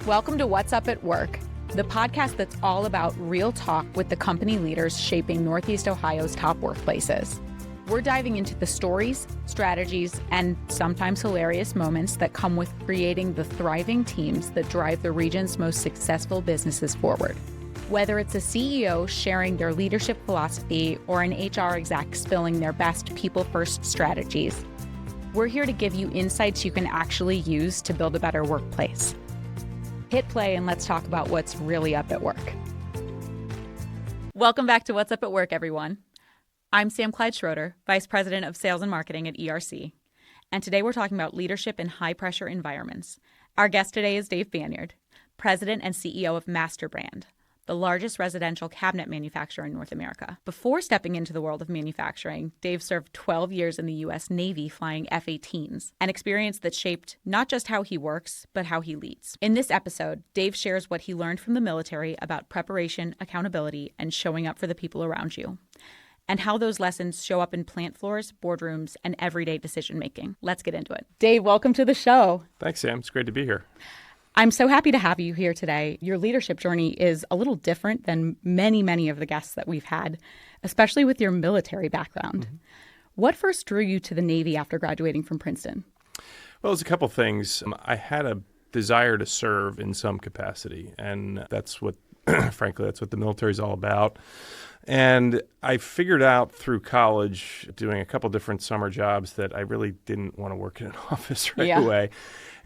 Welcome to What's Up at Work, the podcast that's all about real talk with the company leaders shaping Northeast Ohio's top workplaces. We're diving into the stories, strategies, and sometimes hilarious moments that come with creating the thriving teams that drive the region's most successful businesses forward. Whether it's a CEO sharing their leadership philosophy or an HR exec spilling their best people-first strategies, we're here to give you insights you can actually use to build a better workplace. Hit play and let's talk about what's really up at work. Welcome back to What's Up at Work, everyone. I'm Clyde Schroeder, Vice President of Sales and Marketing at ERC. And today we're talking about leadership in high-pressure environments. Our guest today is Dave Banyard, President and CEO of MasterBrand, the largest residential cabinet manufacturer in North America. Before stepping into the world of manufacturing, Dave served 12 years in the U.S. Navy flying F-18s, an experience that shaped not just how he works, but how he leads. In this episode, Dave shares what he learned from the military about preparation, accountability, and showing up for the people around you, and how those lessons show up in plant floors, boardrooms, and everyday decision-making. Let's get into it. Dave, welcome to the show. Thanks, Sam. It's great to be here. I'm so happy to have you here today. Your leadership journey is a little different than many of the guests that we've had, especially with your military background. Mm-hmm. What first drew you to the Navy after graduating from Princeton? Well, there's a couple things. I had a desire to serve in some capacity, and that's what, frankly, that's what the military is all about. And I figured out through college, doing a couple different summer jobs, that I really didn't want to work in an office right away.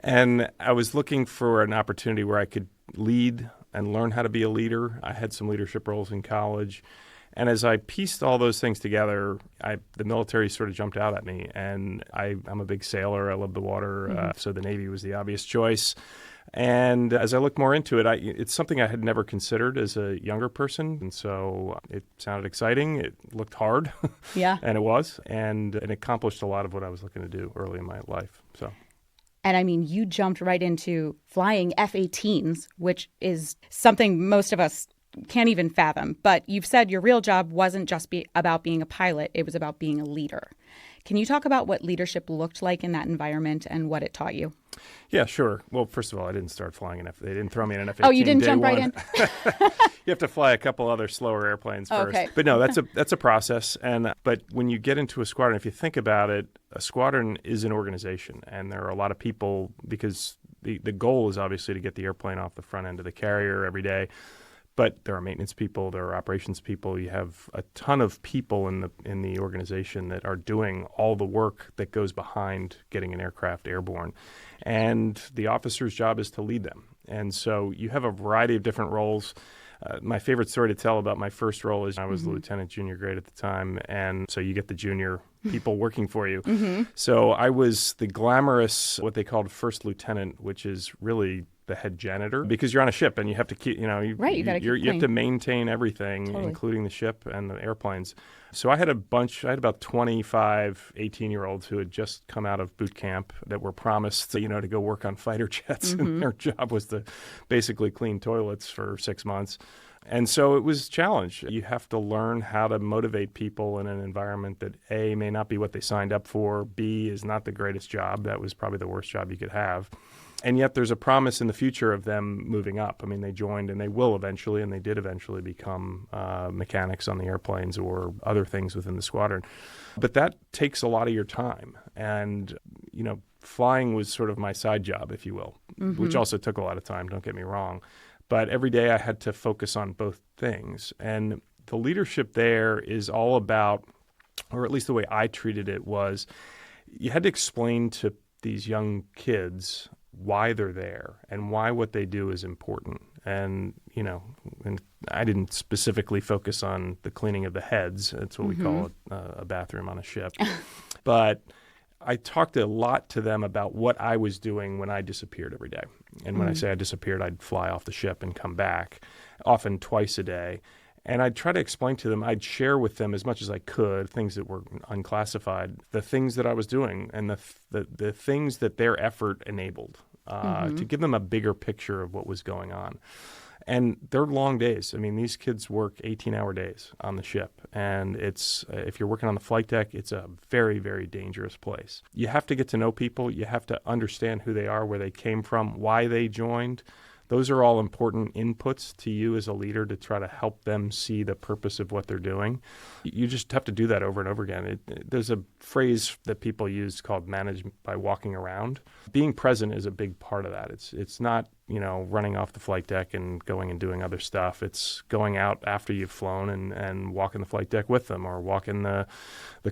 And I was looking for an opportunity where I could lead and learn how to be a leader. I had some leadership roles in college. And as I pieced all those things together, the military sort of jumped out at me. And I'm a big sailor. I love the water. So the Navy was the obvious choice. And as I look more into it, it's something I had never considered as a younger person. And so it sounded exciting. It looked hard. Yeah. And it was. And it accomplished a lot of what I was looking to do early in my life. So. And I mean, you jumped right into flying F-18s, which is something most of us can't even fathom. But you've said your real job wasn't just about being a pilot. It was about being a leader. Can you talk about what leadership looked like in that environment and what it taught you? Yeah, sure. Well, first of all, I didn't start flying they didn't throw me in an F-18. Oh, you didn't jump right in? You have to fly a couple other slower airplanes first. Okay. But no, that's a process. But when you get into a squadron, if you think about it, a squadron is an organization, and there are a lot of people, because the goal is obviously to get the airplane off the front end of the carrier every day. But there are maintenance people, there are operations people. You have a ton of people in the organization that are doing all the work that goes behind getting an aircraft airborne. And the officer's job is to lead them. And so you have a variety of different roles. My favorite story to tell about my first role is I was the lieutenant junior grade at the time. And so you get the junior people working for you. Mm-hmm. So I was the glamorous, what they called first lieutenant, which is really the head janitor, because you're on a ship and you have to keep, you have to maintain everything, including the ship and the airplanes. So I had about 25 18-year-olds who had just come out of boot camp that were promised, to go work on fighter jets. Mm-hmm. And their job was to basically clean toilets for 6 months. And so it was a challenge. You have to learn how to motivate people in an environment that A, may not be what they signed up for, B, is not the greatest job. That was probably the worst job you could have. And yet there's a promise in the future of them moving up. I mean, they joined and they will eventually, and they did eventually become mechanics on the airplanes or other things within the squadron. But that takes a lot of your time. And, flying was sort of my side job, if you will, which also took a lot of time, don't get me wrong. But every day I had to focus on both things. And the leadership there is all about, or at least the way I treated it was, you had to explain to these young kids why they're there and why what they do is important. And, and I didn't specifically focus on the cleaning of the heads. That's what we call a bathroom on a ship. But I talked a lot to them about what I was doing when I disappeared every day. And when I say I disappeared, I'd fly off the ship and come back, often twice a day. And I'd try to explain to them, I'd share with them as much as I could, things that were unclassified, the things that I was doing and the things that their effort enabled, to give them a bigger picture of what was going on. And they're long days. I mean, these kids work 18-hour days on the ship. And it's if you're working on the flight deck, it's a very, very dangerous place. You have to get to know people. You have to understand who they are, where they came from, why they joined. Those are all important inputs to you as a leader to try to help them see the purpose of what they're doing. You just have to do that over and over again. There's a phrase that people use called manage by walking around. Being present is a big part of that. It's not, running off the flight deck and going and doing other stuff. It's going out after you've flown and walking the flight deck with them, or walking the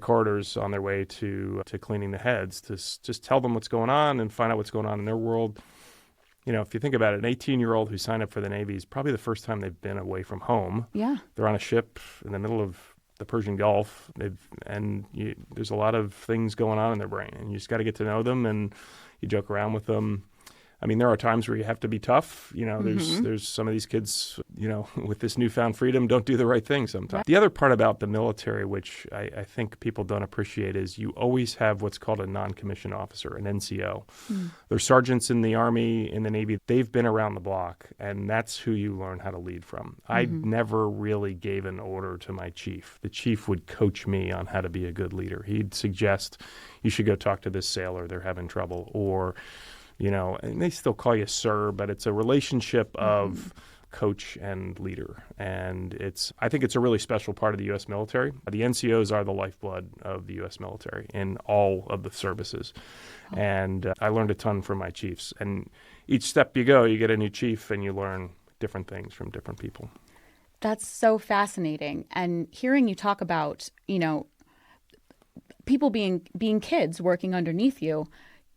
corridors on their way to cleaning the heads, to just tell them what's going on and find out what's going on in their world. If you think about it, an 18-year-old who signed up for the Navy is probably the first time they've been away from home. Yeah. They're on a ship in the middle of the Persian Gulf, there's a lot of things going on in their brain, and you just got to get to know them, and you joke around with them. I mean, there are times where you have to be tough. There's some of these kids, with this newfound freedom, don't do the right thing sometimes. Right. The other part about the military, which I think people don't appreciate, is you always have what's called a non-commissioned officer, an NCO. There's sergeants in the Army, in the Navy. They've been around the block, and that's who you learn how to lead from. I never really gave an order to my chief. The chief would coach me on how to be a good leader. He'd suggest, you should go talk to this sailor, they're having trouble, or and they still call you sir, but it's a relationship of coach and leader. And I think it's a really special part of the U.S. military. The NCOs are the lifeblood of the U.S. military in all of the services. And I learned a ton from my chiefs. And each step you go, you get a new chief and you learn different things from different people. That's so fascinating. And hearing you talk about, people being kids working underneath you,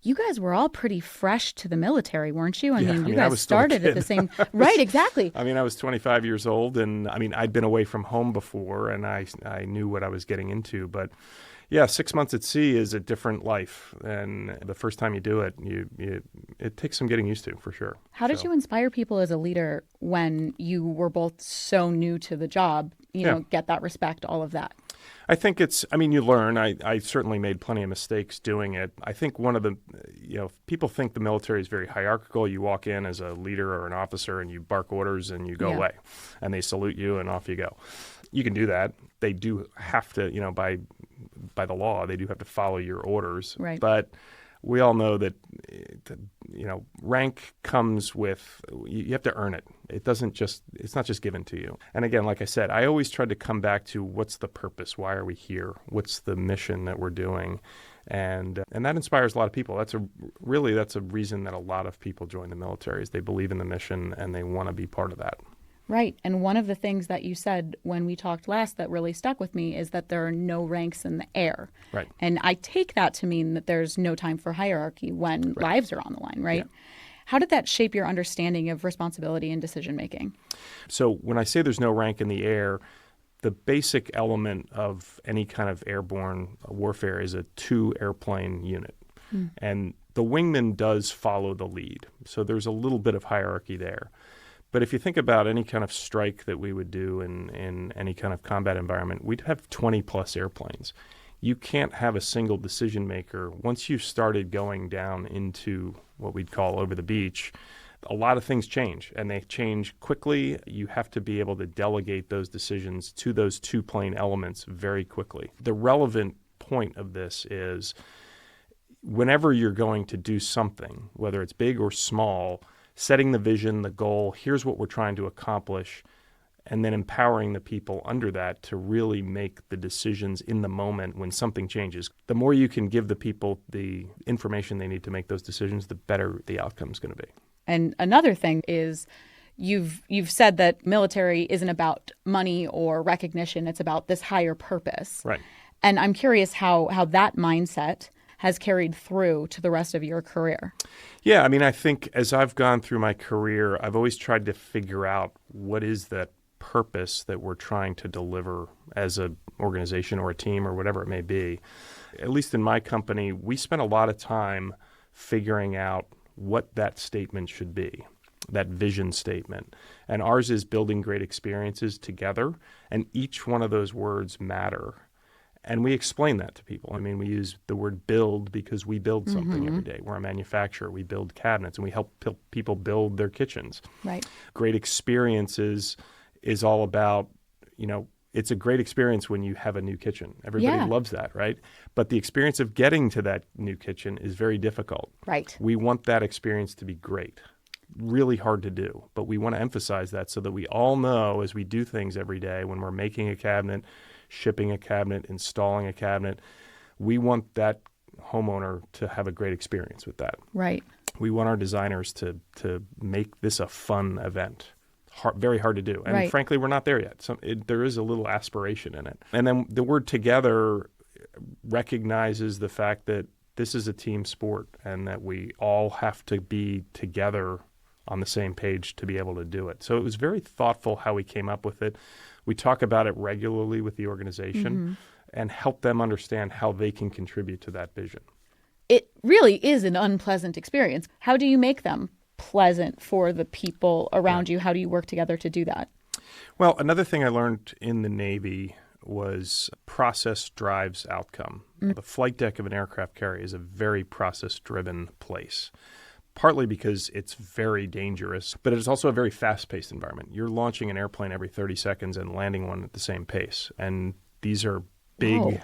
you guys were all pretty fresh to the military, weren't you? You guys started at the same... Right, exactly. I was 25 years old, and I'd been away from home before, and I knew what I was getting into. But yeah, 6 months at sea is a different life. And the first time you do it, it takes some getting used to, for sure. How did you inspire people as a leader when you were both so new to the job, get that respect, all of that? I think you learn. I certainly made plenty of mistakes doing it. I think one of the, people think the military is very hierarchical. You walk in as a leader or an officer and you bark orders and you go away, and they salute you and off you go. You can do that. They do have to, by the law, they do have to follow your orders. Right. But we all know that, rank comes with, you have to earn it. It's not just given to you. And again, like I said, I always tried to come back to what's the purpose? Why are we here? What's the mission that we're doing? And that inspires a lot of people. That's a reason that a lot of people join the military, is they believe in the mission and they want to be part of that. Right. And one of the things that you said when we talked last that really stuck with me is that there are no ranks in the air. Right. And I take that to mean that there's no time for hierarchy when lives are on the line, right? Yeah. How did that shape your understanding of responsibility and decision making? So when I say there's no rank in the air, the basic element of any kind of airborne warfare is a 2-airplane unit. And the wingman does follow the lead. So there's a little bit of hierarchy there. But if you think about any kind of strike that we would do in any kind of combat environment, we'd have 20-plus airplanes. You can't have a single decision maker. Once you've started going down into what we'd call over the beach, a lot of things change, and they change quickly. You have to be able to delegate those decisions to those 2-plane elements very quickly. The relevant point of this is whenever you're going to do something, whether it's big or small, setting the vision, the goal, here's what we're trying to accomplish, and then empowering the people under that to really make the decisions in the moment when something changes. The more you can give the people the information they need to make those decisions, the better the outcome's going to be. And another thing is you've said that military isn't about money or recognition. It's about this higher purpose. Right. And I'm curious how that mindset has carried through to the rest of your career. Yeah, I think as I've gone through my career, I've always tried to figure out what is that purpose that we're trying to deliver as an organization or a team or whatever it may be. At least in my company, we spent a lot of time figuring out what that statement should be, that vision statement. And ours is building great experiences together, and each one of those words matter. And we explain that to people. We use the word build because we build something every day. We're a manufacturer. We build cabinets, and we help people build their kitchens. Right. Great experiences is all about, it's a great experience when you have a new kitchen. Everybody loves that, right? But the experience of getting to that new kitchen is very difficult. Right. We want that experience to be great. really hard to do, but we want to emphasize that so that we all know as we do things every day, when we're making a cabinet, shipping a cabinet, installing a cabinet, we want that homeowner to have a great experience with that. Right. We want our designers to make this a fun event. Very hard to do. And frankly, we're not there yet. There is a little aspiration in it. And then the word together recognizes the fact that this is a team sport and that we all have to be together on the same page to be able to do it. So it was very thoughtful how we came up with it. We talk about it regularly with the organization and help them understand how they can contribute to that vision. It really is an unpleasant experience. How do you make them pleasant for the people around you? How do you work together to do that? Well, another thing I learned in the Navy was process drives outcome. The flight deck of an aircraft carrier is a very process-driven place, partly because it's very dangerous, but it's also a very fast-paced environment. You're launching an airplane every 30 seconds and landing one at the same pace. And these are big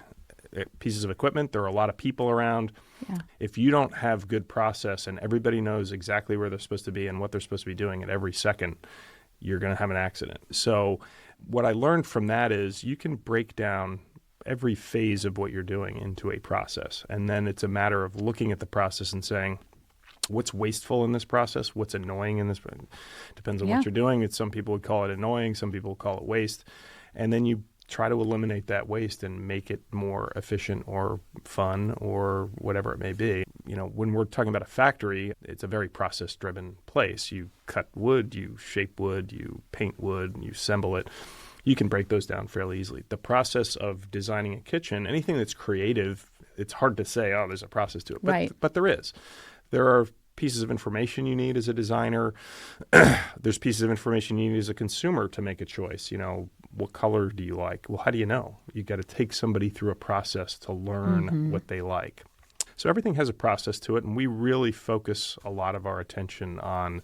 pieces of equipment. There are a lot of people around. Yeah. If you don't have good process and everybody knows exactly where they're supposed to be and what they're supposed to be doing at every second, you're going to have an accident. So what I learned from that is you can break down every phase of what you're doing into a process. And then it's a matter of looking at the process and saying, what's wasteful in this process? What's annoying in this? Depends on what you're doing. Some people would call it annoying. Some people would call it waste. And then you try to eliminate that waste and make it more efficient or fun or whatever it may be. You know, when we're talking about a factory, it's a very process-driven place. You cut wood, you shape wood, you paint wood, you assemble it. You can break those down fairly easily. The process of designing a kitchen, anything that's creative, it's hard to say, oh, there's a process to it. But there is. There are pieces of information you need as a designer. There's pieces of information you need as a consumer to make a choice. You know, what color do you like? Well, how do you know? You got to take somebody through a process to learn what they like. So everything has a process to it, and we really focus a lot of our attention on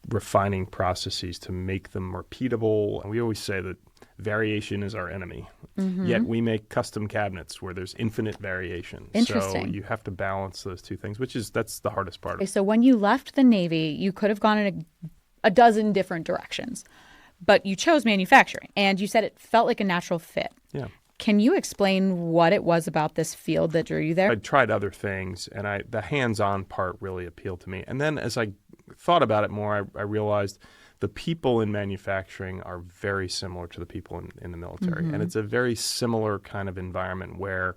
refining processes to make them repeatable. And we always say that variation is our enemy. Yet we make custom cabinets where there's infinite variation. Interesting. So you have to balance those two things, that's the hardest part. Okay, so when you left the Navy, you could have gone in a dozen different directions, but you chose manufacturing, and you said it felt like a natural fit. Yeah. Can you explain what it was about this field that drew you there? I tried other things, and the hands-on part really appealed to me. And then as I thought about it more, I realized the people in manufacturing are very similar to the people in the military. And it's a very similar kind of environment where,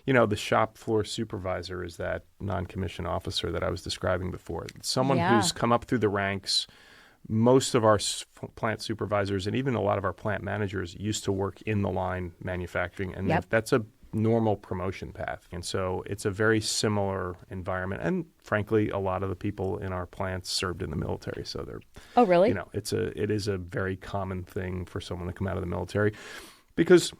you know, the shop floor supervisor is that non-commissioned officer that I was describing before. Someone who's come up through the ranks. Most of our plant supervisors and even a lot of our plant managers used to work in the line manufacturing, and that's a normal promotion path. And so it's a very similar environment. And frankly, a lot of the people in our plants served in the military. So they're really? You know, it is a very common thing for someone to come out of the military because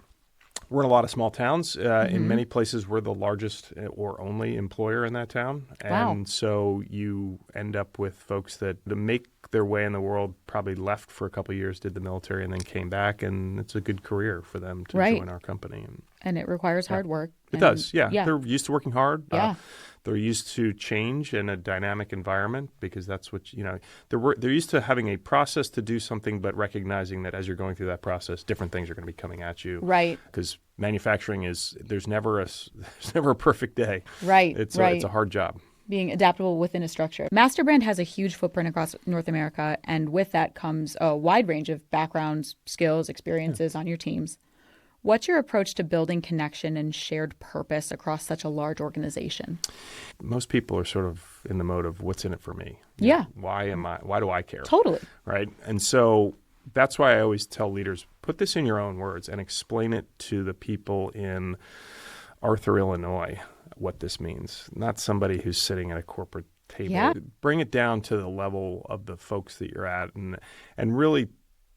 we're in a lot of small towns. In many places, we're the largest or only employer in that town. And so you end up with folks that to make their way in the world probably left for a couple of years, did the military, and then came back. And it's a good career for them to join our company. And it requires hard work. It does, yeah. They're used to working hard. They're used to change in a dynamic environment because that's what, you know, they're used to having a process to do something, but recognizing that as you're going through that process, different things are going to be coming at you. Right. Because manufacturing there's never a perfect day. Right. It's a hard job. Being adaptable within a structure. MasterBrand has a huge footprint across North America, and with that comes a wide range of backgrounds, skills, experiences on your teams. What's your approach to building connection and shared purpose across such a large organization? Most people are sort of in the mode of what's in it for me. Yeah. You know, why do I care? Totally. Right. And so that's why I always tell leaders, put this in your own words and explain it to the people in Arthur, Illinois, what this means. Not somebody who's sitting at a corporate table. Yeah. Bring it down to the level of the folks that you're at and really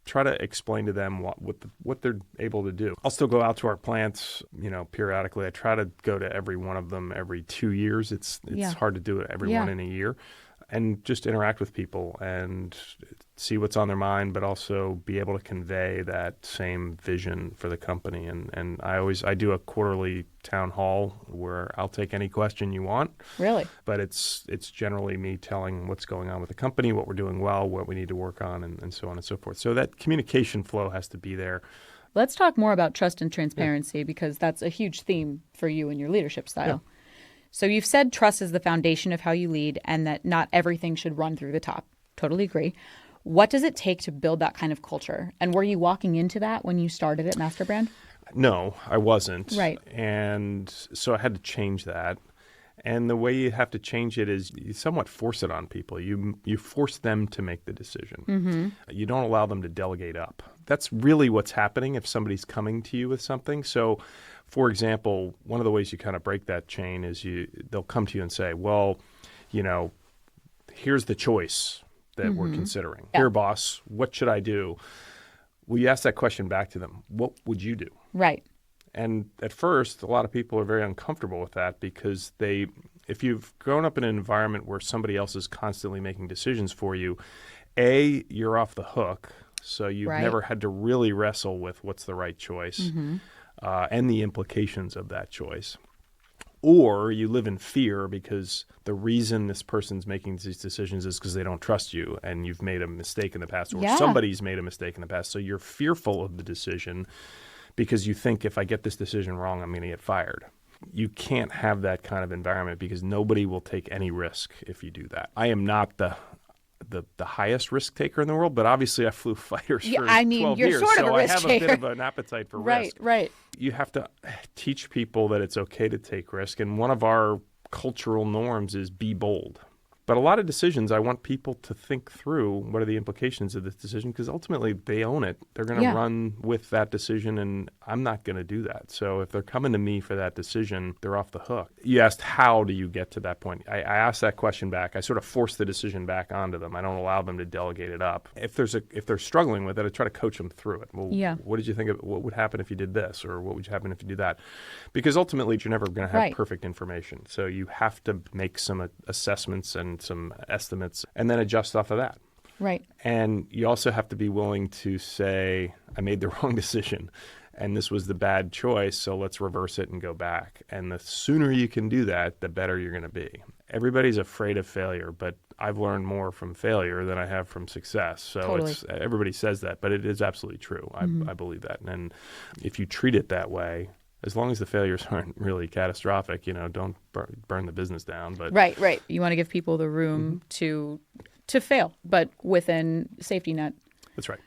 try to explain to them what they're able to do. I'll still go out to our plants, you know, periodically. I try to go to every one of them every 2 years. It's hard to do it every one in a year. and just interact with people and see what's on their mind, but also be able to convey that same vision for the company. And I do a quarterly town hall where I'll take any question you want. Really? But it's generally me telling what's going on with the company, what we're doing well, what we need to work on, and so on and so forth. So that communication flow has to be there. Let's talk more about trust and transparency because that's a huge theme for you and your leadership style. Yeah. So you've said trust is the foundation of how you lead and that not everything should run through the top. Totally agree. What does it take to build that kind of culture? And were you walking into that when you started at MasterBrand? No, I wasn't. Right. And so I had to change that. And the way you have to change it is you somewhat force it on people. You force them to make the decision. Mm-hmm. You don't allow them to delegate up. That's really what's happening if somebody's coming to you with something. So, for example, one of the ways you kind of break that chain is they'll come to you and say, well, here's the choice that we're considering. Yeah. Here, boss, what should I do? Well, you ask that question back to them. What would you do? Right. And at first, a lot of people are very uncomfortable with that because if you've grown up in an environment where somebody else is constantly making decisions for you, A, you're off the hook. So you've never had to really wrestle with what's the right choice and the implications of that choice. Or you live in fear because the reason this person's making these decisions is because they don't trust you and you've made a mistake in the past or somebody's made a mistake in the past. So you're fearful of the decision because you think if I get this decision wrong, I'm going to get fired. You can't have that kind of environment because nobody will take any risk if you do that. I am not the highest risk taker in the world, but obviously I flew fighters for 12 you're years, sort of so a risk I have taker. a bit of an appetite for risk. Right. You have to teach people that it's okay to take risk, and one of our cultural norms is be bold. But a lot of decisions, I want people to think through what are the implications of this decision because ultimately they own it. They're going to run with that decision, and I'm not going to do that. So if they're coming to me for that decision, they're off the hook. You asked how do you get to that point? I asked that question back. I sort of force the decision back onto them. I don't allow them to delegate it up. If they're struggling with it, I try to coach them through it. Well, what did you think of what would happen if you did this, or what would happen if you do that? Because ultimately you're never going to have perfect information. So you have to make some assessments and some estimates and then adjust off of that. Right. And you also have to be willing to say, I made the wrong decision and this was the bad choice, so let's reverse it and go back. And the sooner you can do that, the better you're going to be. Everybody's afraid of failure, but I've learned more from failure than I have from success. So everybody says that, but it is absolutely true. I believe that. And if you treat it that way, as long as the failures aren't really catastrophic, don't burn the business down. But Right. You want to give people the room to fail, but within safety net. That's right.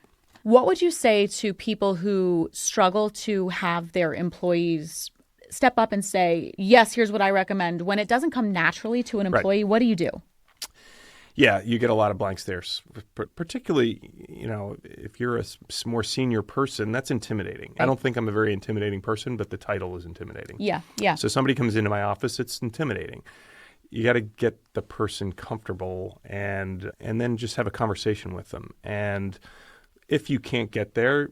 What would you say to people who struggle to have their employees step up and say, yes, here's what I recommend? When it doesn't come naturally to an employee, what do you do? Yeah, you get a lot of blank stares, particularly, if you're a more senior person, that's intimidating. Right. I don't think I'm a very intimidating person, but the title is intimidating. Yeah. So somebody comes into my office, it's intimidating. You got to get the person comfortable and then just have a conversation with them. And if you can't get there,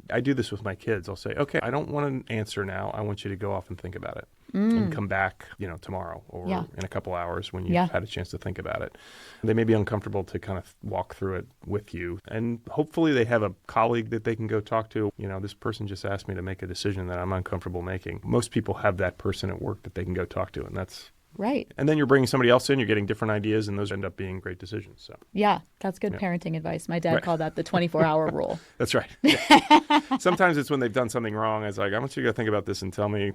I do this with my kids. I'll say, okay, I don't want an answer now. I want you to go off and think about it. And come back, tomorrow or in a couple hours when you've had a chance to think about it. They may be uncomfortable to kind of walk through it with you. And hopefully they have a colleague that they can go talk to. This person just asked me to make a decision that I'm uncomfortable making. Most people have that person at work that they can go talk to, and that's right. And then you're bringing somebody else in, you're getting different ideas, and those end up being great decisions. So yeah, that's good parenting advice. My dad called that the 24-hour rule. That's right. Yeah. Sometimes it's when they've done something wrong. It's like, I want you to go think about this and tell me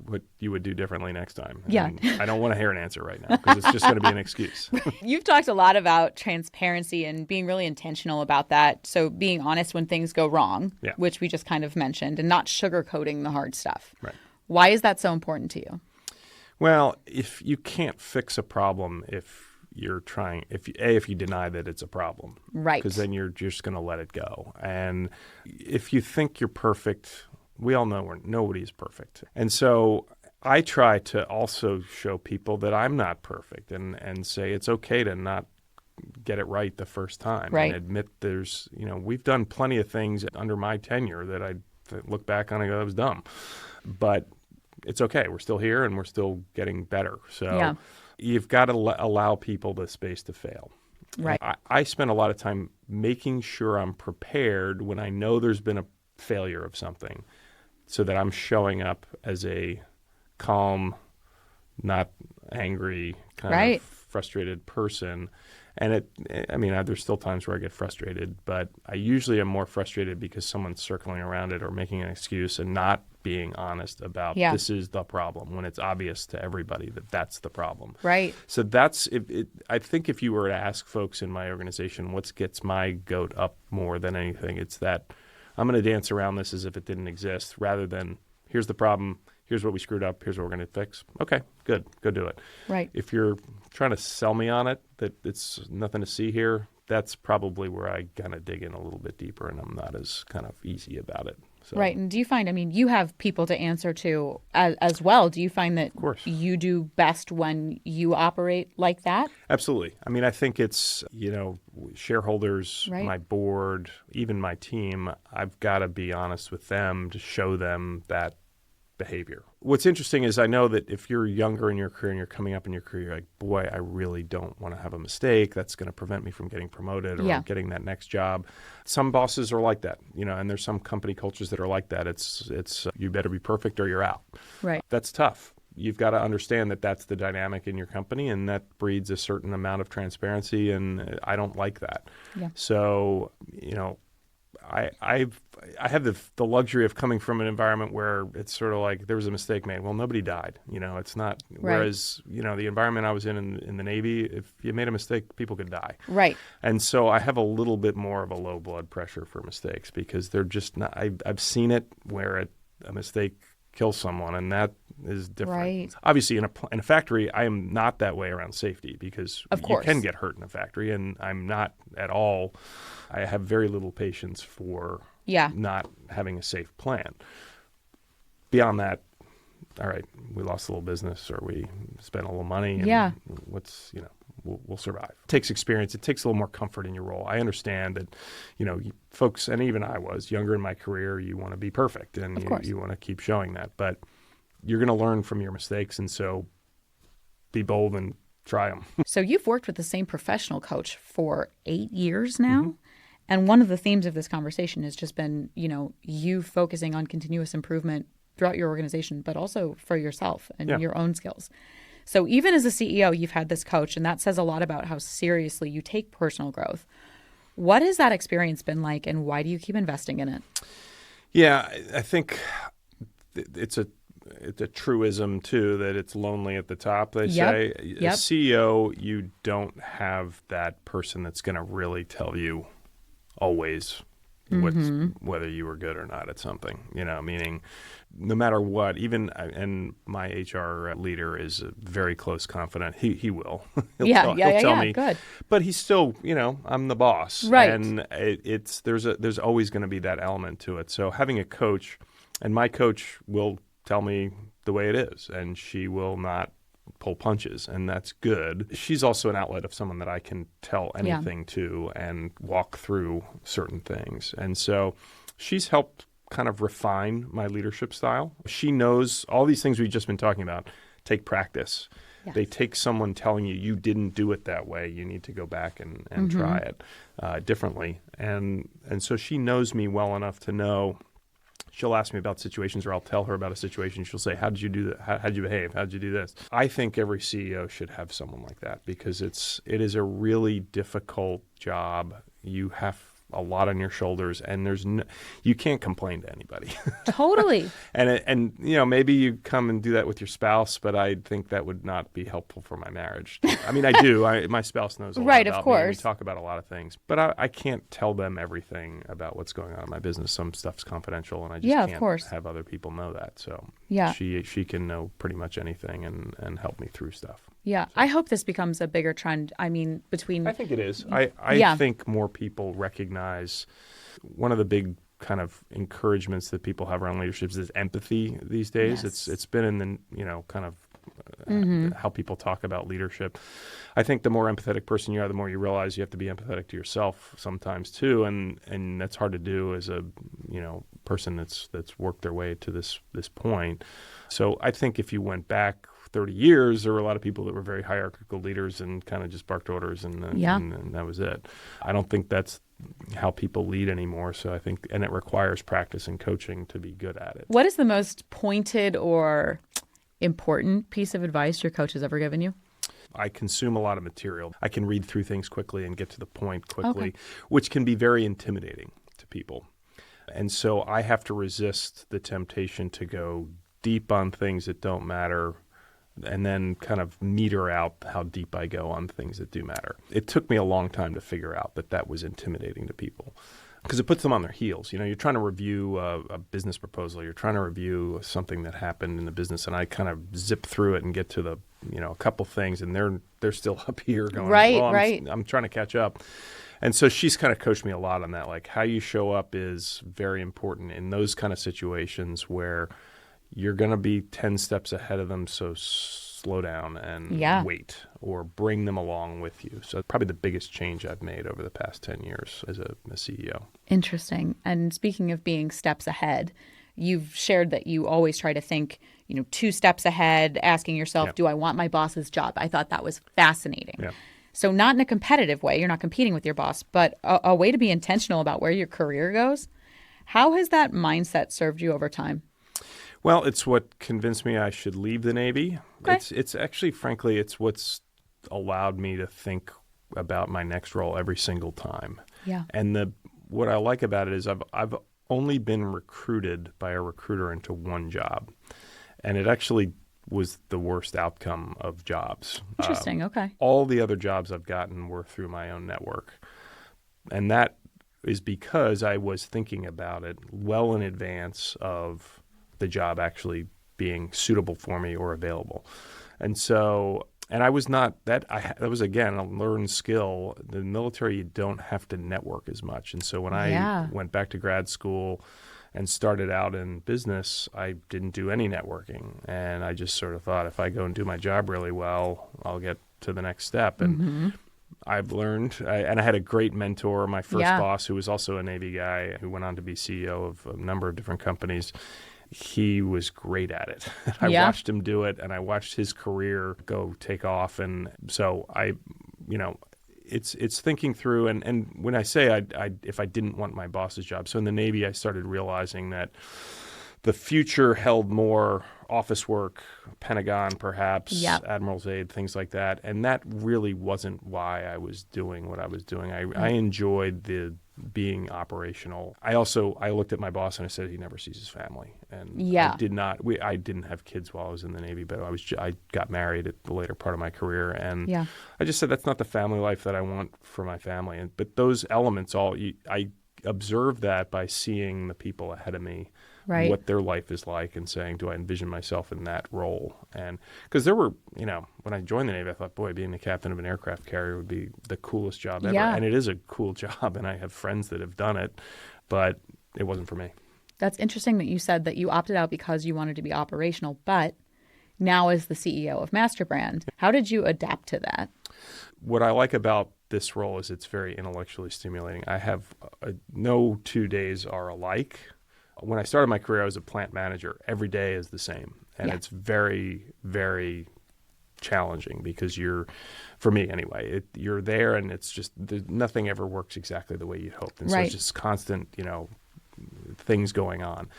what you would do differently next time. And I don't want to hear an answer right now because it's just going to be an excuse. You've talked a lot about transparency and being really intentional about that. So being honest when things go wrong, which we just kind of mentioned, and not sugarcoating the hard stuff. Right. Why is that so important to you? Well, if you can't fix a problem, if you deny that it's a problem, right? Because then you're just going to let it go. And if you think you're perfect, we all know nobody's perfect. And so I try to also show people that I'm not perfect and say it's okay to not get it right the first time. Right. And admit we've done plenty of things under my tenure that I look back on and go, that was dumb. But it's okay. We're still here and we're still getting better. So you've got to allow people the space to fail. Right. I spend a lot of time making sure I'm prepared when I know there's been a failure of something, so that I'm showing up as a calm, not angry, kind of frustrated person. And there's still times where I get frustrated, but I usually am more frustrated because someone's circling around it or making an excuse and not being honest about this is the problem, when it's obvious to everybody that that's the problem. Right. So that's I think if you were to ask folks in my organization what gets my goat up more than anything, it's that I'm going to dance around this as if it didn't exist, rather than here's the problem, here's what we screwed up, here's what we're going to fix. Okay, good, go do it. Right. If you're trying to sell me on it, that it's nothing to see here, that's probably where I kind of dig in a little bit deeper, and I'm not as kind of easy about it. So. Right. And do you find, you have people to answer to as well. Do you find that you do best when you operate like that? Absolutely. I think it's, shareholders, my board, even my team, I've got to be honest with them to show them that behavior. What's interesting is I know that if you're younger in your career and you're coming up in your career, you're like, boy, I really don't want to have a mistake. That's going to prevent me from getting promoted or getting that next job. Some bosses are like that, and there's some company cultures that are like that. It's you better be perfect or you're out. Right. That's tough. You've got to understand that that's the dynamic in your company, and that breeds a certain amount of transparency, and I don't like that. Yeah. So, I have the luxury of coming from an environment where it's sort of like there was a mistake made. Well, nobody died. It's not. Right. Whereas, the environment I was in the Navy, if you made a mistake, people could die. Right. And so I have a little bit more of a low blood pressure for mistakes, because they're just not. I've seen it where a mistake kills someone, and that is different. Right. Obviously, in a factory, I am not that way around safety, because you can get hurt in a factory, and I'm not at all. I have very little patience for not having a safe plan. Beyond that, all right, we lost a little business or we spent a little money. And we'll survive. It takes experience. It takes a little more comfort in your role. I understand that, folks, and even I was younger in my career, you want to be perfect and you want to keep showing that. But you're going to learn from your mistakes. And so be bold and try them. So you've worked with the same professional coach for 8 years now. Mm-hmm. And one of the themes of this conversation has just been, you focusing on continuous improvement throughout your organization, but also for yourself and your own skills. So even as a CEO, you've had this coach, and that says a lot about how seriously you take personal growth. What has that experience been like, and why do you keep investing in it? Yeah, I think it's a truism, too, that it's lonely at the top, they say. A CEO, you don't have that person that's going to really tell you always whether you were good or not at something, meaning no matter what, and my HR leader is a very close confidant. He will. He'll tell me. Good. But he's still, I'm the boss. Right. And there's always going to be that element to it. So having a coach, and my coach will tell me the way it is, and she will not pull punches, and that's good. She's also an outlet of someone that I can tell anything to and walk through certain things. And so she's helped kind of refine my leadership style. She knows all these things we've just been talking about take practice. Yes. They take someone telling you didn't do it that way. You need to go back and try it differently. And so she knows me well enough to know. She'll ask me about situations, or I'll tell her about a situation. She'll say, how did you do that? How did you behave? How did you do this? I think every CEO should have someone like that, because it is a really difficult job. You have a lot on your shoulders, and you can't complain to anybody. Totally. and maybe you come and do that with your spouse, but I think that would not be helpful for my marriage. I do. My spouse knows a lot about of course. me. We talk about a lot of things, but I can't tell them everything about what's going on in my business. Some stuff's confidential, and I just can't have other people know that. So she can know pretty much anything and help me through stuff. Yeah, so. I hope this becomes a bigger trend. I think it is. I think more people recognize one of the big kind of encouragements that people have around leadership is empathy these days. Yes. It's been in the kind of how people talk about leadership. I think the more empathetic person you are, the more you realize you have to be empathetic to yourself sometimes too, and that's hard to do as a person that's worked their way to this point. So I think if you went back 30 years, there were a lot of people that were very hierarchical leaders and kind of just barked orders and that was it. I don't think that's how people lead anymore. So I think, and it requires practice and coaching to be good at it. What is the most pointed or important piece of advice your coach has ever given you? I consume a lot of material. I can read through things quickly and get to the point quickly, which can be very intimidating to people. And so I have to resist the temptation to go deep on things that don't matter and then kind of meter out how deep I go on things that do matter. It took me a long time to figure out that that was intimidating to people because it puts them on their heels. You know, you're trying to review a business proposal. You're trying to review something that happened in the business, and I kind of zip through it and get to the, a couple things, and they're still up here going, right. I'm trying to catch up. And so she's kind of coached me a lot on that. Like how you show up is very important in those kind of situations where you're going to be 10 steps ahead of them. So slow down and wait or bring them along with you. So probably the biggest change I've made over the past 10 years as a CEO. Interesting. And speaking of being steps ahead, you've shared that you always try to think, 2 steps ahead, asking yourself, do I want my boss's job? I thought that was fascinating. Yeah. So not in a competitive way, you're not competing with your boss, but a way to be intentional about where your career goes. How has that mindset served you over time? Well, it's what convinced me I should leave the Navy. Okay. It's actually, frankly, it's what's allowed me to think about my next role every single time. Yeah. And what I like about it is I've only been recruited by a recruiter into one job. And it actually was the worst outcome of jobs. Interesting. Okay. All the other jobs I've gotten were through my own network. And that is because I was thinking about it well in advance of the job actually being suitable for me or available. And so, and I was not, that was again a learned skill. The military, you don't have to network as much. And so when I went back to grad school and started out in business, I didn't do any networking. And I just sort of thought, if I go and do my job really well, I'll get to the next step. And I've learned, and I had a great mentor, my first boss, who was also a Navy guy, who went on to be CEO of a number of different companies. He was great at it. I watched him do it, and I watched his career take off. And so it's thinking through, and when I say if I didn't want my boss's job, so in the Navy I started realizing that the future held more office work, Pentagon perhaps, Admiral's Aid, things like that, and that really wasn't why I was doing what I was doing. I enjoyed the being operational. I looked at my boss and I said he never sees his family, and I didn't have kids while I was in the Navy, but I got married at the later part of my career, and I just said that's not the family life that I want for my family. But those elements, I observed that by seeing the people ahead of me, what their life is like, and saying, do I envision myself in that role? And because there were, when I joined the Navy, I thought, boy, being the captain of an aircraft carrier would be the coolest job ever. And it is a cool job, and I have friends that have done it, but it wasn't for me. That's interesting that you said that you opted out because you wanted to be operational, but now as the CEO of MasterBrand, how did you adapt to that? What I like about this role is it's very intellectually stimulating. I have no 2 days are alike. When I started my career, I was a plant manager. Every day is the same. And it's very, very challenging because for me anyway, you're there and it's just, nothing ever works exactly the way you'd hoped. And so it's just constant, things going on.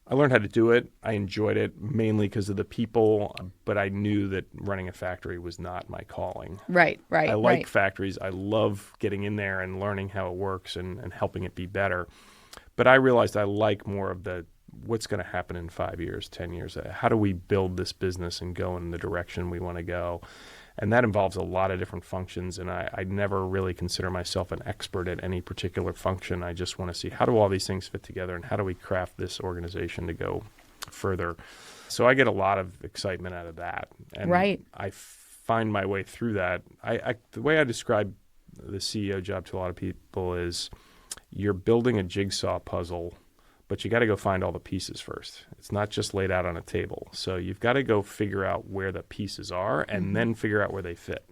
I learned how to do it. I enjoyed it mainly because of the people, but I knew that running a factory was not my calling. Right. I like factories. I love getting in there and learning how it works and helping it be better. But I realized I like more of what's going to happen in 5 years, 10 years. How do we build this business and go in the direction we want to go? And that involves a lot of different functions, and I never really consider myself an expert at any particular function. I just want to see how do all these things fit together and how do we craft this organization to go further. So I get a lot of excitement out of that. And I find my way through that. The way I describe the CEO job to a lot of people is you're building a jigsaw puzzle, but you got to go find all the pieces first. It's not just laid out on a table. So you've got to go figure out where the pieces are and then figure out where they fit.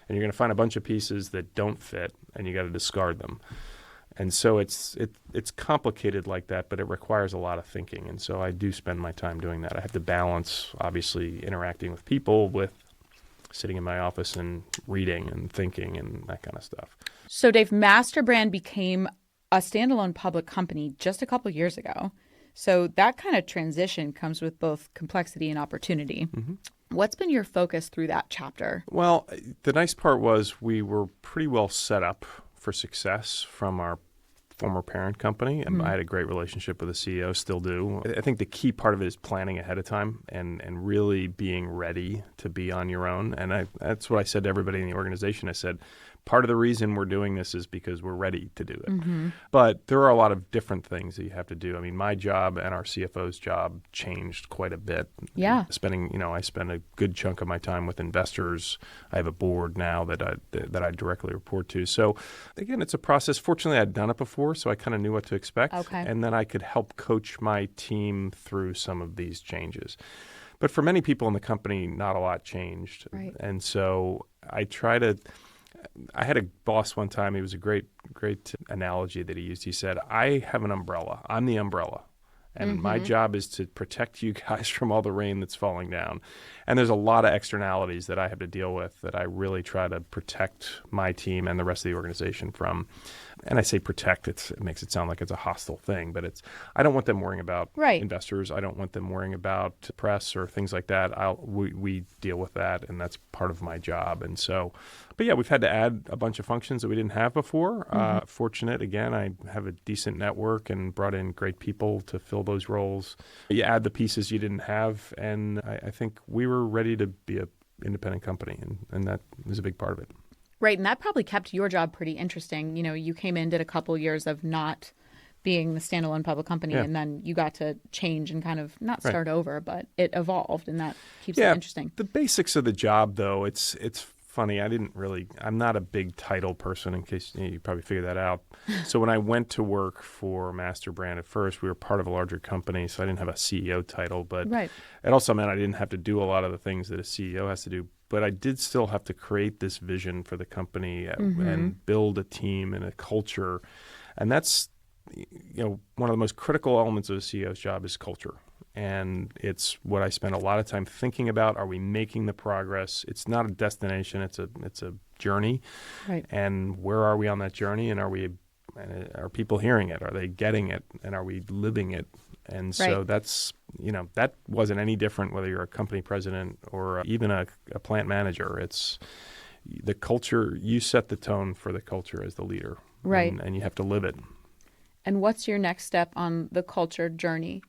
And you're going to find a bunch of pieces that don't fit, and you got to discard them. And so it's complicated like that, but it requires a lot of thinking. And so I do spend my time doing that. I have to balance, obviously, interacting with people with sitting in my office and reading and thinking and that kind of stuff. So Dave, MasterBrand became a standalone public company just a couple years ago. So that kind of transition comes with both complexity and opportunity. Mm-hmm. What's been your focus through that chapter? Well, the nice part was we were pretty well set up for success from our former parent company, and I had a great relationship with the CEO, still do. I think the key part of it is planning ahead of time and really being ready to be on your own. And that's what I said to everybody in the organization. I said, part of the reason we're doing this is because we're ready to do it. Mm-hmm. But there are a lot of different things that you have to do. I mean, my job and our CFO's job changed quite a bit. Yeah. I spend a good chunk of my time with investors. I have a board now that I directly report to. So again, it's a process. Fortunately, I'd done it before, so I kind of knew what to expect. Okay. And then I could help coach my team through some of these changes. But for many people in the company, not a lot changed. Right. And so I had a boss one time. He was a great analogy that he used. He said, I have an umbrella. I'm the umbrella. And my job is to protect you guys from all the rain that's falling down. And there's a lot of externalities that I have to deal with that I really try to protect my team and the rest of the organization from. And I say protect, it makes it sound like it's a hostile thing, but I don't want them worrying about investors. I don't want them worrying about press or things like that. We deal with that, and that's part of my job. And so, but yeah, we've had to add a bunch of functions that we didn't have before. Fortunate, again, I have a decent network and brought in great people to fill those roles. You add the pieces you didn't have, and I think we were ready to be an independent company, and that was a big part of it. Right, and that probably kept your job pretty interesting. You know, you came in, did a couple years of not being the standalone public company, and then you got to change and kind of not start over, but it evolved, and that keeps it interesting. The basics of the job, though, it's funny. I'm not a big title person, in case you probably figured that out. So when I went to work for MasterBrand at first, we were part of a larger company, so I didn't have a CEO title, but it also meant I didn't have to do a lot of the things that a CEO has to do. But I did still have to create this vision for the company and build a team and a culture. And that's, one of the most critical elements of a CEO's job is culture. And it's what I spend a lot of time thinking about. Are we making the progress? It's not a destination. It's a journey. Right. And where are we on that journey? And are people hearing it? Are they getting it? And are we living it? And so that's, that wasn't any different whether you're a company president or even a plant manager. It's the culture. You set the tone for the culture as the leader. Right. And you have to live it. And what's your next step on the culture journey?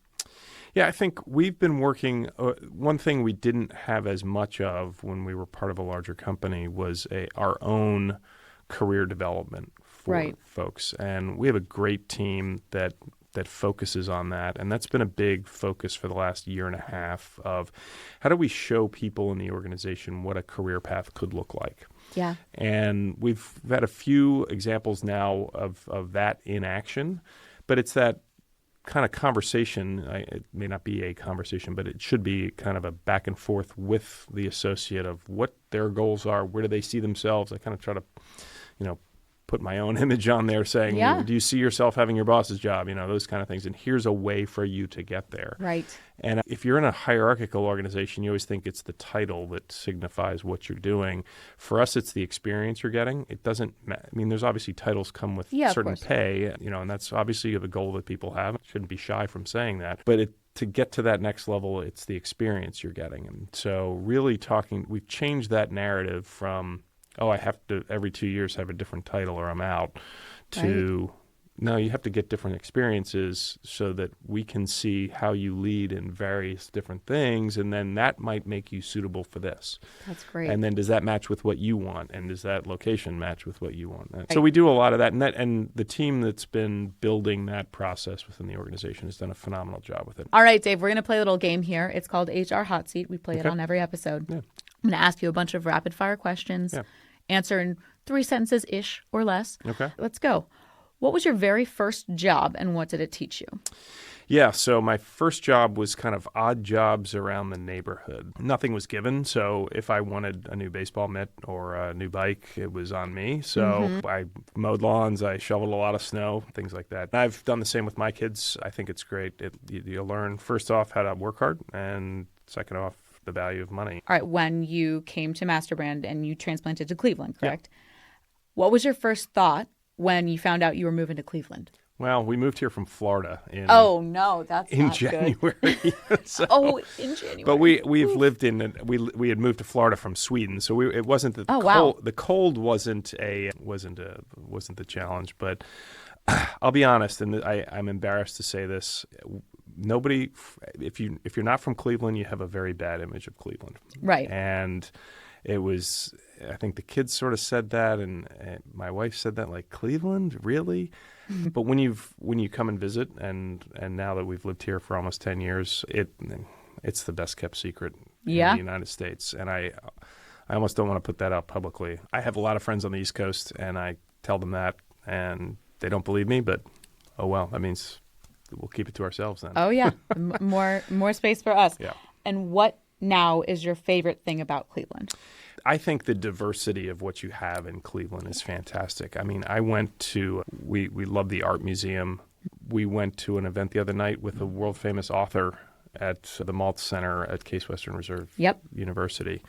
Yeah, I think we've been working. One thing we didn't have as much of when we were part of a larger company was our own career development for folks. And we have a great team that focuses on that. And that's been a big focus for the last year and a half of how do we show people in the organization what a career path could look like. Yeah. And we've had a few examples now of that in action, but it's that kind of conversation. It may not be a conversation, but it should be kind of a back and forth with the associate of what their goals are, where do they see themselves. I kind of try to, put my own image on there saying, do you see yourself having your boss's job? Those kind of things. And here's a way for you to get there. Right. And if you're in a hierarchical organization, you always think it's the title that signifies what you're doing. For us, it's the experience you're getting. It doesn't, there's obviously titles come with certain pay, and that's obviously the goal that people have. Shouldn't be shy from saying that. But to get to that next level, it's the experience you're getting. And so really we've changed that narrative from, I have to every 2 years have a different title or I'm out, to no, you have to get different experiences so that we can see how you lead in various different things, and then that might make you suitable for this. That's great. And then does that match with what you want, and does that location match with what you want? So we do a lot of that, and the team that's been building that process within the organization has done a phenomenal job with it. All right, Dave, we're going to play a little game here. It's called HR Hot Seat. We play it on every episode. Yeah. I'm going to ask you a bunch of rapid fire questions. Yeah. Answer in 3 sentences-ish or less. Okay. Let's go. What was your very first job and what did it teach you? Yeah, so my first job was kind of odd jobs around the neighborhood. Nothing was given, so if I wanted a new baseball mitt or a new bike, it was on me. So I mowed lawns, I shoveled a lot of snow, things like that. I've done the same with my kids. I think it's great. You learn, first off, how to work hard, and second off, the value of money. All right, when you came to MasterBrand and you transplanted to Cleveland, correct? What was your first thought when you found out you were moving to Cleveland? Well, we moved here from Florida in January. In January. But we've lived in we had moved to Florida from Sweden, so it wasn't the cold. Wow. The cold wasn't the challenge. But I'll be honest, and I'm embarrassed to say this. Nobody, if you're not from Cleveland, you have a very bad image of Cleveland. Right. And it was, I think the kids sort of said that, and my wife said that, like, Cleveland, really? But when you come and visit, and now that we've lived here for almost 10 years, it's the best kept secret in the United States. And I almost don't want to put that out publicly. I have a lot of friends on the East Coast, and I tell them that, and they don't believe me, but oh well, that means we'll keep it to ourselves then. Oh yeah, more space for us. Yeah. And what now is your favorite thing about Cleveland? I think the diversity of what you have in Cleveland is fantastic. I mean, we love the art museum. We went to an event the other night with a world famous author at the Maltz Center at Case Western Reserve University.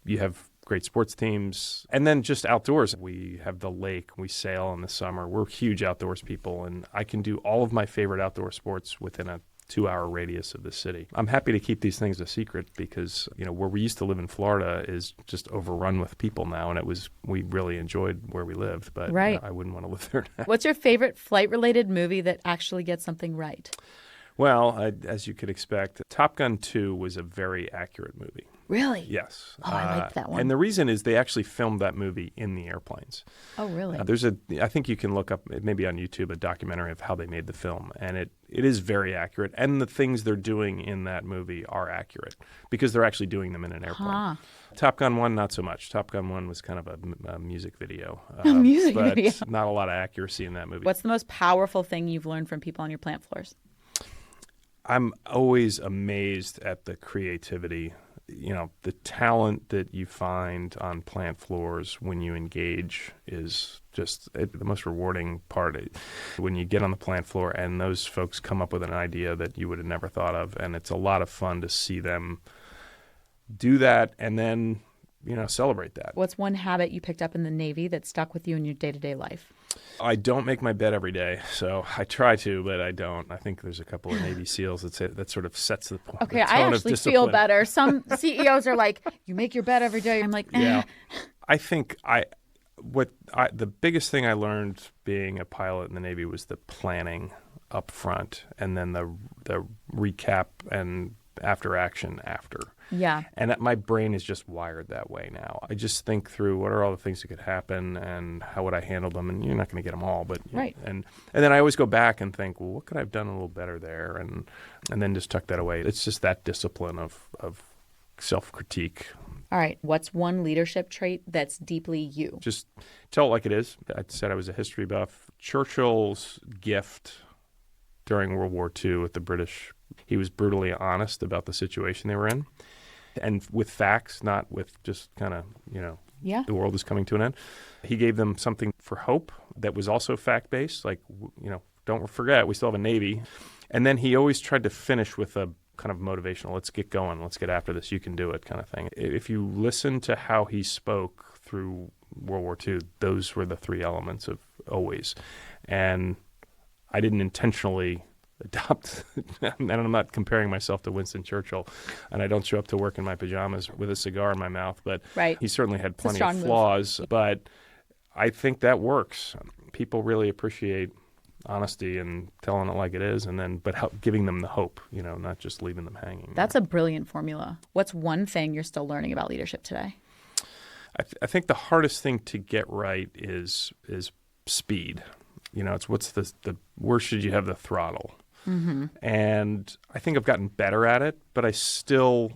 You have great sports teams, and then just outdoors. We have the lake. We sail in the summer. We're huge outdoors people, and I can do all of my favorite outdoor sports within a 2-hour radius of the city. I'm happy to keep these things a secret because, where we used to live in Florida is just overrun with people now, and we really enjoyed where we lived, but I wouldn't want to live there now. What's your favorite flight-related movie that actually gets something right? Well, as you could expect, Top Gun 2 was a very accurate movie. Really? Yes. Oh, I liked that one. And the reason is they actually filmed that movie in the airplanes. Oh, really? I think you can look up, maybe on YouTube, a documentary of how they made the film. And it is very accurate. And the things they're doing in that movie are accurate because they're actually doing them in an airplane. Huh. Top Gun 1, not so much. Top Gun 1 was kind of a music video. Video. Not a lot of accuracy in that movie. What's the most powerful thing you've learned from people on your plant floors? I'm always amazed at the creativity, the talent that you find on plant floors when you engage is just the most rewarding part. When you get on the plant floor and those folks come up with an idea that you would have never thought of, and it's a lot of fun to see them do that and then, celebrate that. What's one habit you picked up in the Navy that stuck with you in your day-to-day life? I don't make my bed every day, so I try to, but I don't. I think there's a couple of Navy SEAls that sort of sets the point. Okay, I actually feel better. Some CEOs are like, "You make your bed every day." I'm like, Yeah. I think the biggest thing I learned being a pilot in the Navy was the planning up front, and then the recap and after action after. Yeah. And my brain is just wired that way now. I just think through what are all the things that could happen and how would I handle them, and you're not going to get them all, but right. And then I always go back and think, well, what could I have done a little better there, and then just tuck that away. It's just that discipline of self-critique. All right. What's one leadership trait that's deeply you? Just tell it like it is. I said I was a history buff. Churchill's gift during World War II with the British, he was brutally honest about the situation they were in. And with facts, not with just kind of, the world is coming to an end. He gave them something for hope that was also fact-based. Like, don't forget, we still have a Navy. And then he always tried to finish with a kind of motivational, let's get going, let's get after this, you can do it kind of thing. If you listen to how he spoke through World War II, those were the three elements of always. And I didn't intentionally adopt, and I'm not comparing myself to Winston Churchill, and I don't show up to work in my pajamas with a cigar in my mouth, but he certainly had plenty of flaws, but I think that works. People really appreciate honesty and telling it like it is, but giving them the hope, not just leaving them hanging. That's a brilliant formula. What's one thing you're still learning about leadership today? I think the hardest thing to get right is speed. It's where should you have the throttle? Mm-hmm. And I think I've gotten better at it, but I still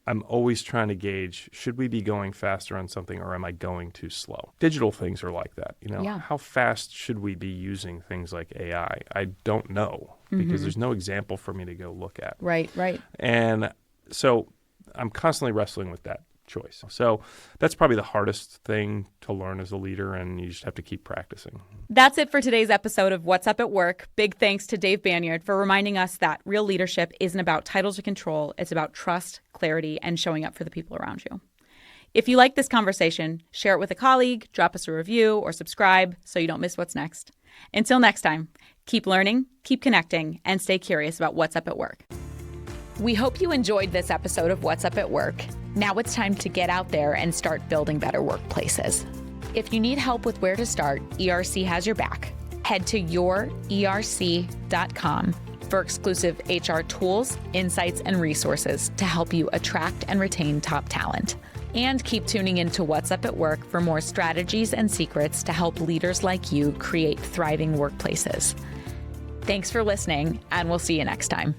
I'm always trying to gauge, should we be going faster on something or am I going too slow? Digital things are like that. How fast should we be using things like AI? I don't know because there's no example for me to go look at. Right. And so I'm constantly wrestling with that choice. So that's probably the hardest thing to learn as a leader, and you just have to keep practicing. That's it for today's episode of What's Up at Work. Big thanks to Dave Banyard for reminding us that real leadership isn't about titles or control. It's about trust, clarity, and showing up for the people around you. If you like this conversation, share it with a colleague, drop us a review, or subscribe so you don't miss what's next. Until next time, keep learning, keep connecting, and stay curious about what's up at work. We hope you enjoyed this episode of What's Up at Work. Now it's time to get out there and start building better workplaces. If you need help with where to start, ERC has your back. Head to yourerc.com for exclusive HR tools, insights, and resources to help you attract and retain top talent. And keep tuning into What's Up at Work for more strategies and secrets to help leaders like you create thriving workplaces. Thanks for listening, and we'll see you next time.